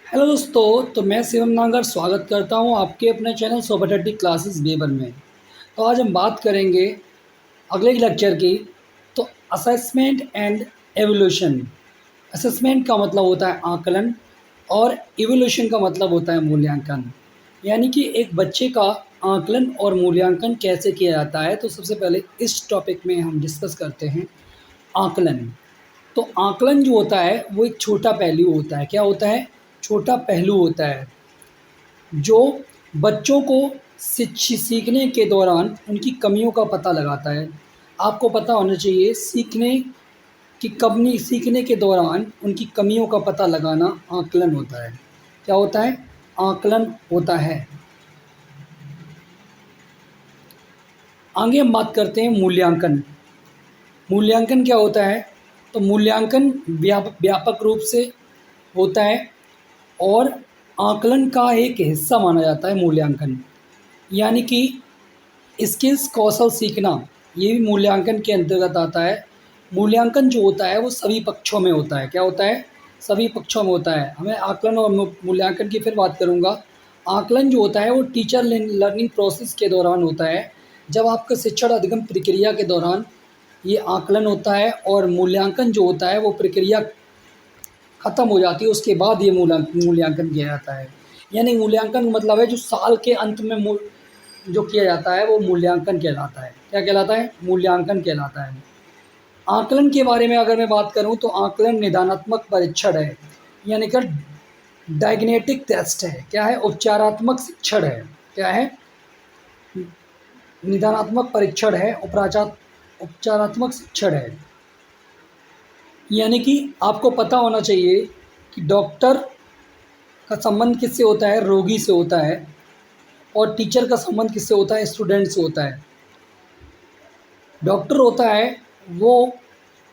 Hello दोस्तों, तो मैं शिवम नागर स्वागत करता हूं आपके अपने चैनल सोबरटी क्लासेस बेबर में। तो आज हम बात करेंगे अगले लेक्चर की। तो असेसमेंट एंड एवोल्यूशन। असेसमेंट का मतलब होता है आकलन और एवोल्यूशन का मतलब होता है मूल्यांकन। यानी कि एक बच्चे का आकलन और मूल्यांकन कैसे किया जाता है। तो सबसे पहले इस टॉपिक में हम डिस्कस करते हैं आकलन। तो आकलन जो होता है वो एक छोटा पहलू होता है। क्या होता है? छोटा पहलू होता है जो बच्चों को सीखने के दौरान उनकी कमियों का पता लगाता है। आपको पता होना चाहिए सीखने के दौरान उनकी कमियों का पता लगाना आकलन होता है। क्या होता है? आकलन होता है। आगे हम बात करते हैं मूल्यांकन। मूल्यांकन क्या होता है? तो मूल्यांकन व्यापक रूप से होता है और आकलन का एक हिस्सा माना जाता है मूल्यांकन। यानी कि स्किल्स कौशल सीखना ये भी मूल्यांकन के अंतर्गत आता है। मूल्यांकन जो होता है वो सभी पक्षों में होता है। क्या होता है? सभी पक्षों में होता है। हमें आकलन और मूल्यांकन की फिर बात करूँगा। आकलन जो होता है वो टीचर लर्निंग प्रोसेस के दौरान होता है। जब आपका शिक्षण अधिगम प्रक्रिया के दौरान ये आकलन होता है, और मूल्यांकन जो होता है वो प्रक्रिया ख़त्म हो जाती है, उसके बाद ये मूल्यांकन किया जाता है। यानी मूल्यांकन मतलब है जो साल के अंत में जो किया जाता है वो मूल्यांकन कहलाता है। क्या कहलाता है? मूल्यांकन कहलाता है। आकलन के बारे में अगर मैं बात करूं तो आकलन निदानात्मक परीक्षण है, यानी कि डायग्नोस्टिक टेस्ट है। क्या है? उपचारात्मक शिक्षण है। क्या है? निदानात्मक परीक्षण है, उपचारात्मक शिक्षण है। यानी कि आपको पता होना चाहिए कि डॉक्टर का संबंध किससे होता है? रोगी से होता है। और टीचर का संबंध किससे होता है? स्टूडेंट से होता है। डॉक्टर होता है वो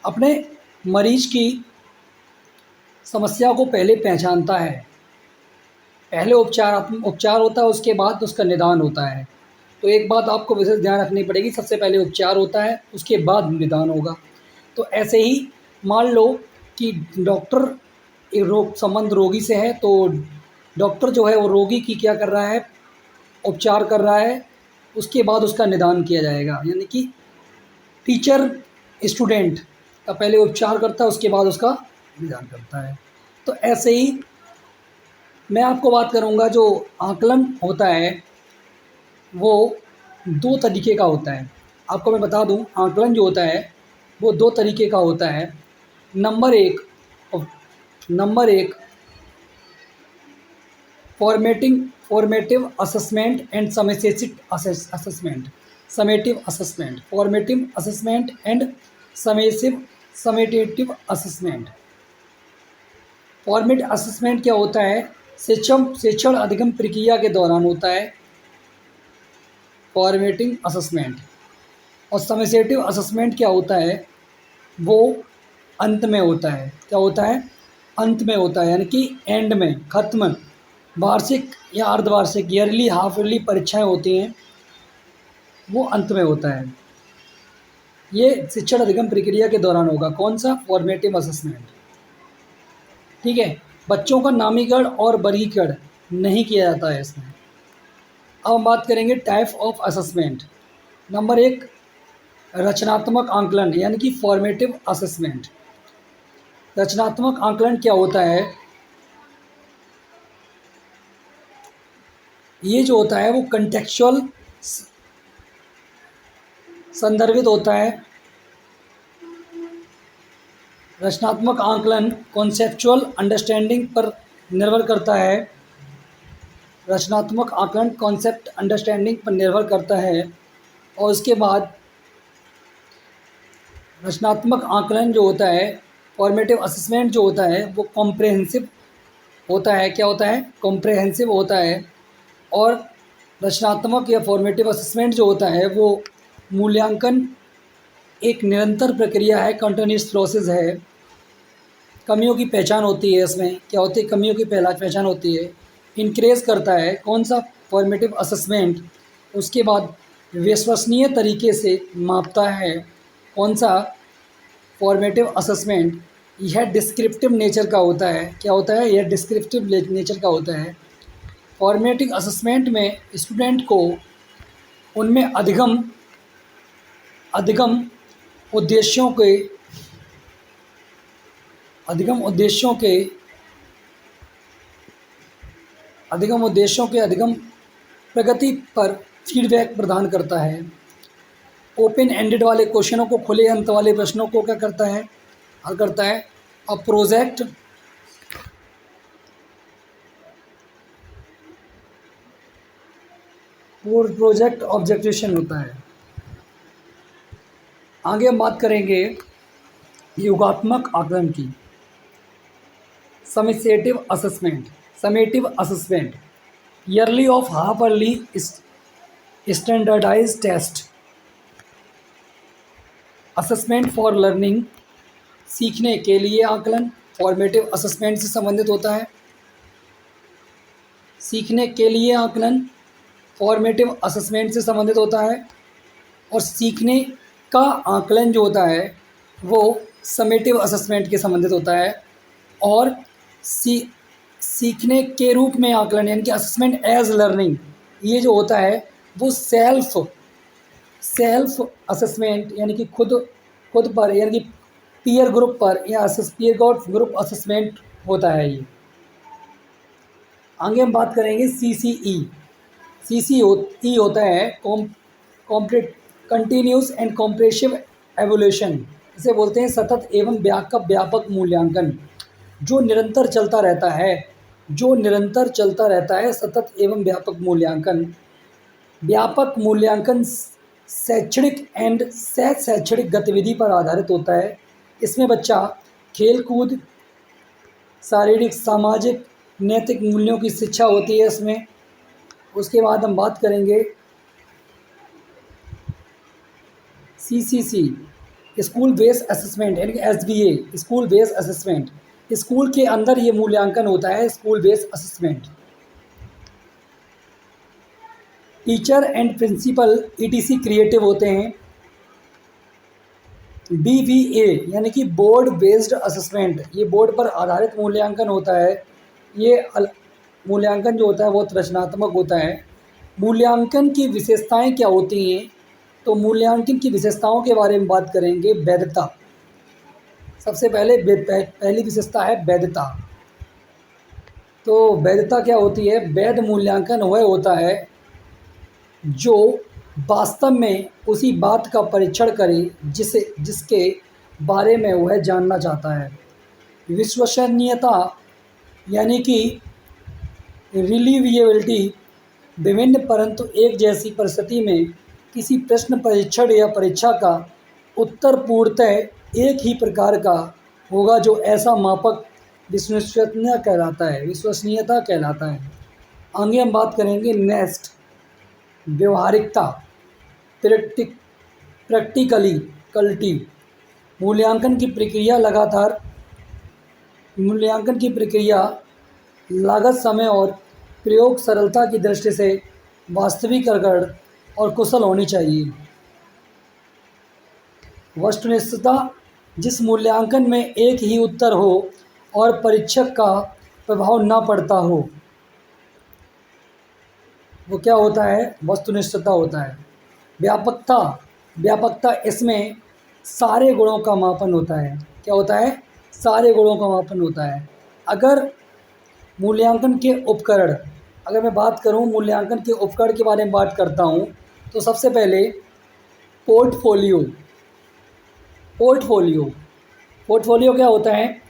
अपने मरीज की समस्या को पहले पहचानता है। पहले उपचार होता है, उसके बाद उसका निदान होता है। तो एक बात आपको विशेष ध्यान रखनी पड़ेगी, सबसे पहले उपचार होता है, उसके बाद निदान होगा। तो ऐसे ही मान लो कि डॉक्टर एक संबंध रोगी से है, तो डॉक्टर जो है वो रोगी की क्या कर रहा है? उपचार कर रहा है, उसके बाद उसका निदान किया जाएगा। यानी कि टीचर स्टूडेंट का पहले उपचार करता है, उसके बाद उसका निदान करता है। तो ऐसे ही मैं आपको बात करूंगा, जो आकलन होता है वो दो तरीके का होता है। आपको मैं बता दूं, आकलन जो होता है वो दो तरीके का होता है। नंबर एक formative assessment and summative assessment. Format assessment क्या होता है? शिक्षण अधिगम प्रक्रिया के दौरान होता है फॉर्मेटिंग असेसमेंट। और समेटिव असेसमेंट क्या होता है? वो अंत में होता है। क्या होता है? अंत में होता है, यानी कि एंड में, खत्म। वार्षिक या अर्धवार्षिक, ईयरली, हाफ ईयरली परीक्षाएं होती हैं, वो अंत में होता है। ये शिक्षण अधिगम प्रक्रिया के दौरान होगा। कौन सा? Formative assessment. ठीक है। बच्चों का नामीकरण और वर्गीकरण नहीं किया जाता है इसमें। अब हम बात करेंगे टाइप ऑफ असेसमेंट। नंबर एक, रचनात्मक आंकलन, यानी कि फॉर्मेटिव असेसमेंट। रचनात्मक आंकलन क्या होता है? ये जो होता है वो कंटेक्चुअल संदर्भित होता है। रचनात्मक आंकलन कॉन्सेप्चुअल अंडरस्टैंडिंग पर निर्भर करता है। रचनात्मक आंकलन कॉन्सेप्ट अंडरस्टैंडिंग पर निर्भर करता है। और उसके बाद रचनात्मक आंकलन जो होता है, फॉर्मेटिव असेसमेंट जो होता है, वो कॉम्प्रहेंसिव होता है। क्या होता है? कॉम्प्रहेंसिव होता है। और रचनात्मक या फॉर्मेटिव असेसमेंट जो होता है वो मूल्यांकन एक निरंतर प्रक्रिया है, कंटिन्यूस प्रोसेस है। कमियों की पहचान होती है इसमें। क्या होती है? कमियों की पहचान होती है। इनक्रेज करता है। कौन सा? Formative assessment. उसके बाद विश्वसनीय तरीके से मापता है। कौन सा? Formative assessment. यह डिस्क्रिप्टिव नेचर का होता है। क्या होता है? यह डिस्क्रिप्टिव नेचर का होता है। फॉर्मेटिव असेसमेंट में स्टूडेंट को उनमें अधिगम अधिगम उद्देश्यों के अधिगम उद्देश्यों के अधिगम उद्देश्यों के अधिगम प्रगति पर फीडबैक प्रदान करता है। ओपन एंडेड वाले क्वेश्चनों को, खुले अंत वाले प्रश्नों को क्या करता है? हल करता है। अब प्रोजेक्ट ऑब्जेक्टिवेशन होता है। आगे हम बात करेंगे योगात्मक आकलन की। Summative assessment yearly of half early standardised test assessment for learning, सीखने के लिए आकलन फॉर्मेटिव असेसमेंट से संबंधित होता है। सीखने के लिए आकलन फॉर्मेटिव असेसमेंट से संबंधित होता है, और सीखने का आकलन जो होता है वो समेटिव असेसमेंट के संबंधित होता है। और सीखने के रूप में आकलन यानी कि असेसमेंट एज लर्निंग, ये जो होता है वो सेल्फ असेसमेंट यानी कि खुद पर यानी कि पीयर ग्रुप पर या पीयर ग्रुप असेसमेंट होता है ये। आगे हम बात करेंगे CCE होता है कंटिन्यूस एंड कॉम्प्रेसिव एवोल्यूशन। इसे बोलते हैं सतत एवं व्यापक मूल्यांकन, जो निरंतर चलता रहता है। सतत एवं व्यापक मूल्यांकन शैक्षणिक एंड शैक्षणिक गतिविधि पर आधारित होता है। इसमें बच्चा खेल कूद, शारीरिक, सामाजिक, नैतिक मूल्यों की शिक्षा होती है इसमें। उसके बाद हम बात करेंगे CCC स्कूल बेस्ड असेसमेंट यानी कि SBA school based assessment. School के अंदर ये मूल्यांकन होता है, school based assessment. Teacher and principal ETC creative होते हैं। BBA यानी कि बोर्ड बेस्ड असेसमेंट, ये बोर्ड पर आधारित मूल्यांकन होता है। ये मूल्यांकन जो होता है बहुत रचनात्मक होता है। मूल्यांकन की विशेषताएं क्या होती हैं? तो मूल्यांकन की विशेषताओं के बारे में बात करेंगे। वैधता, सबसे पहली विशेषता है वैधता। तो वैधता क्या होती है? वैध मूल्यांकन वह होता है जो वास्तव में उसी बात का परीक्षण करे जिसके बारे में वह जानना चाहता है। विश्वसनीयता यानी कि रिलीविएबिलिटी, विभिन्न परंतु एक जैसी परिस्थिति में किसी प्रश्न, परीक्षण या परीक्षा का उत्तर पूर्णतः एक ही प्रकार का होगा, जो ऐसा मापक विश्वसनीयता कहलाता है। आगे हम बात करेंगे नेक्स्ट व्यवहारिकता, प्रैक्टिकलिटी। मूल्यांकन की प्रक्रिया लागत, समय और प्रयोग सरलता की दृष्टि से वास्तविक, अग्रगण्य और कुशल होनी चाहिए। वस्तुनिष्ठता, जिस मूल्यांकन में एक ही उत्तर हो और परीक्षक का प्रभाव न पड़ता हो, वो क्या होता है? वस्तुनिष्ठता होता है। व्यापकता, इसमें सारे गुणों का मापन होता है। क्या होता है? सारे गुणों का मापन होता है। अगर मूल्यांकन के उपकरण, अगर मैं बात करूं मूल्यांकन के उपकरण के बारे में बात करता हूं, तो सबसे पहले पोर्टफोलियो क्या होता है?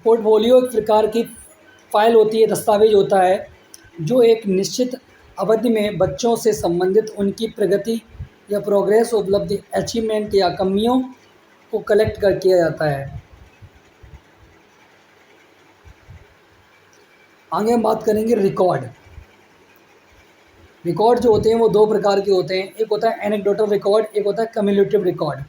पोर्टफोलियो एक प्रकार की फाइल होती है, दस्तावेज होता है, जो एक निश्चित अवधि में बच्चों से संबंधित उनकी प्रगति या प्रोग्रेस, उपलब्धि, अचीवमेंट या कमियों को कलेक्ट कर किया जाता है। आगे हम बात करेंगे रिकॉर्ड जो होते हैं वो दो प्रकार के होते हैं। एक होता है एनेक्डोटल रिकॉर्ड, एक होता है cumulative record.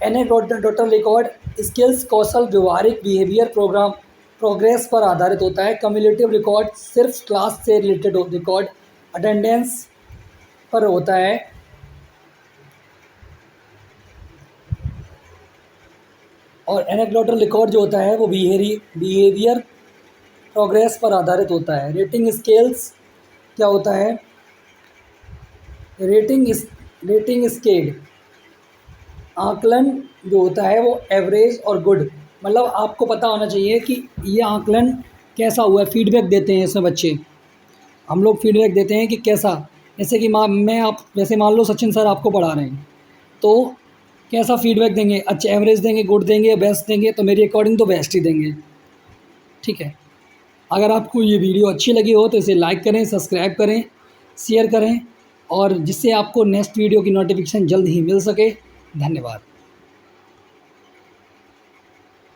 Anecdotal record skills, कौशल, व्यवहारिक बिहेवियर, प्रोग्रेस पर आधारित होता है। कम्युलेटिव रिकॉर्ड सिर्फ क्लास से रिलेटेड रिकॉर्ड, अटेंडेंस पर होता है। और एनेक्डोटल रिकॉर्ड जो होता है वो बिहेवियर प्रोग्रेस पर आधारित होता है। रेटिंग स्केल्स क्या होता है? रेटिंग स्केल आकलन जो होता है वो एवरेज और गुड, मतलब आपको पता होना चाहिए कि ये आकलन कैसा हुआ है। फीडबैक देते हैं इसमें बच्चे, हम लोग फीडबैक देते हैं कि कैसा, जैसे कि मैं आप वैसे मान लो सचिन सर आपको पढ़ा रहे हैं, तो कैसा फीडबैक देंगे? अच्छा, एवरेज देंगे, गुड देंगे, बेस्ट देंगे? तो मेरी अकॉर्डिंग तो बेस्ट ही देंगे। ठीक है। अगर आपको ये वीडियो अच्छी लगी हो तो इसे लाइक करें, सब्सक्राइब करें, शेयर करें, और जिससे आपको नेक्स्ट वीडियो की नोटिफिकेशन जल्द ही मिल सके। धन्यवाद।